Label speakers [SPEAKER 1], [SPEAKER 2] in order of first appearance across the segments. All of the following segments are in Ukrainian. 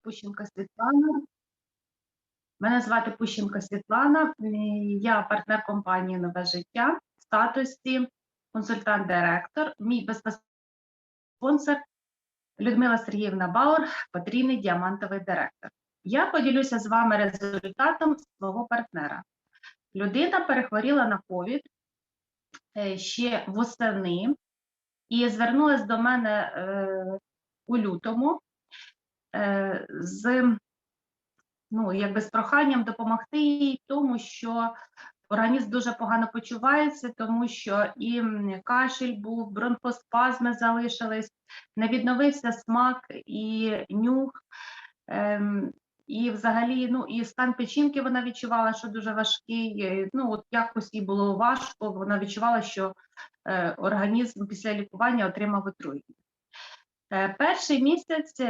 [SPEAKER 1] Пущенко Світлана. Мене звати Пущенко Світлана, я партнер компанії «Нове життя» в статусі консультант-директор. Мій безпосередній спонсор Людмила Сергіївна Баур, потрійний діамантовий директор. Я поділюся з вами результатом свого партнера. Людина перехворіла на ковід ще восени і звернулася до мене у лютому з проханням допомогти їй в тому, що організм дуже погано почувається, тому що і кашель був, бронхоспазми залишились, не відновився смак і нюх, і взагалі, і стан печінки вона відчувала, що дуже важкий, якось їй було важко, вона відчувала, що організм після лікування отримав отруєння. Перший місяць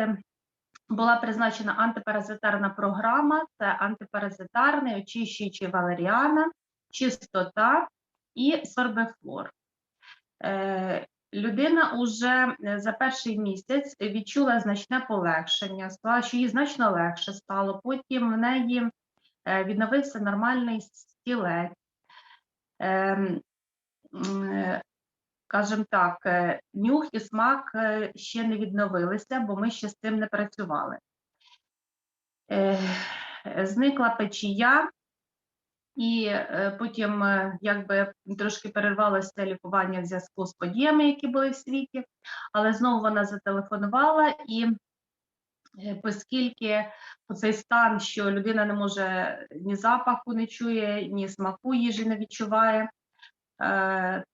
[SPEAKER 1] була призначена антипаразитарна програма, це антипаразитарний, очищуючий валеріана, чистота і сорбифлор. Людина вже за перший місяць відчула значне полегшення, сказала, що їй значно легше стало, потім в неї відновився нормальний стілець. Скажімо так, нюх і смак ще не відновилися, бо ми ще з цим не працювали. Зникла печія, і потім трошки перервалося лікування в зв'язку з подіями, які були в світі, але знову вона зателефонувала, і оскільки цей стан, що людина не може, ні запаху не чує, ні смаку їжі не відчуває,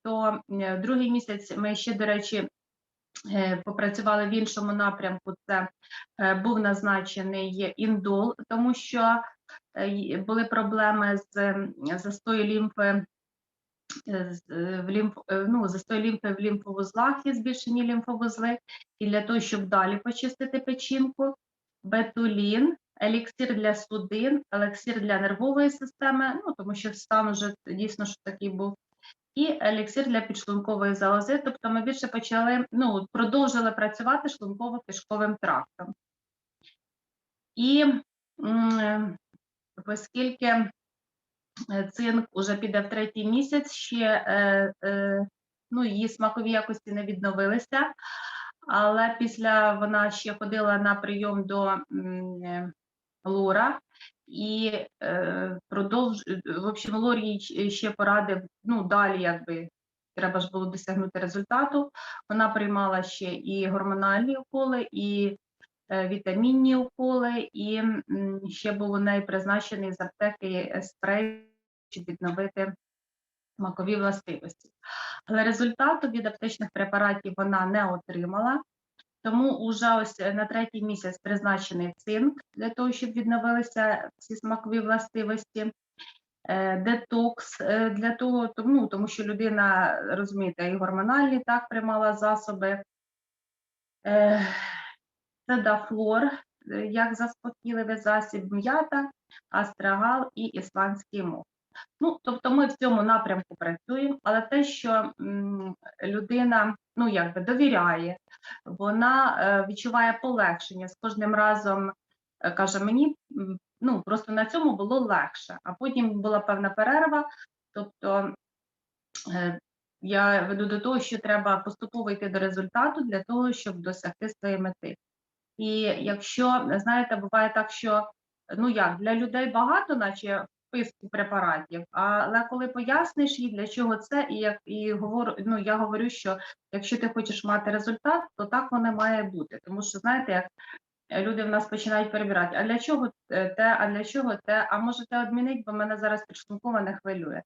[SPEAKER 1] то другий місяць ми ще, до речі, попрацювали в іншому напрямку, це був назначений індол, тому що були проблеми з застою лімфи, застою лімфи в лімфовузлах і збільшені лімфовузли, і для того, щоб далі почистити печінку, бетулін, еліксир для судин, еліксир для нервової системи, тому що стан вже дійсно що такий був, і еліксир для підшлункової залози, тобто ми більше продовжили працювати шлунково-кишковим трактом. І оскільки цинк вже піде в третій місяць, ще її смакові якості не відновилися, але вона ще ходила на прийом до лора, і в общем, лор їй ще порадив, далі треба ж було досягнути результату. Вона приймала ще і гормональні уколи, і вітамінні уколи, і ще був у неї призначений з аптеки спрей, щоб відновити смакові властивості. Але результату від аптечних препаратів вона не отримала, тому вже ось на третій місяць призначений цинк для того, щоб відновилися ці смакові властивості, детокс для того, тому що людина, розумієте, і гормональні так приймала засоби, седафлор, як заспокійливий засіб, м'ята, астрагал і ісландський мох. Тобто ми в цьому напрямку працюємо, але те, що людина, довіряє, вона відчуває полегшення, з кожним разом каже, мені, просто на цьому було легше, а потім була певна перерва, тобто я веду до того, що треба поступово йти до результату для того, щоб досягти своєї мети. І якщо, знаєте, буває так, що, для людей багато, наче в списку препаратів, але коли поясниш їй, для чого це, я говорю, що якщо ти хочеш мати результат, то так воно має бути. Тому що, знаєте, як люди в нас починають перебирати, а для чого те, а для чого те, а може те відмінити, бо мене зараз підшлунково не хвилює.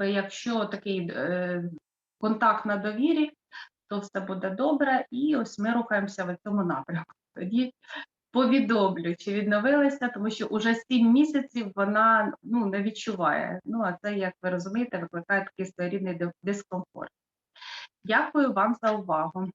[SPEAKER 1] Якщо такий контакт на довірі, то все буде добре, і ось ми рухаємося в цьому напрямку. Тоді повідомлю, чи відновилися, тому що вже 7 місяців вона не відчуває. А це, як ви розумієте, викликає такий своєрідний дискомфорт. Дякую вам за увагу.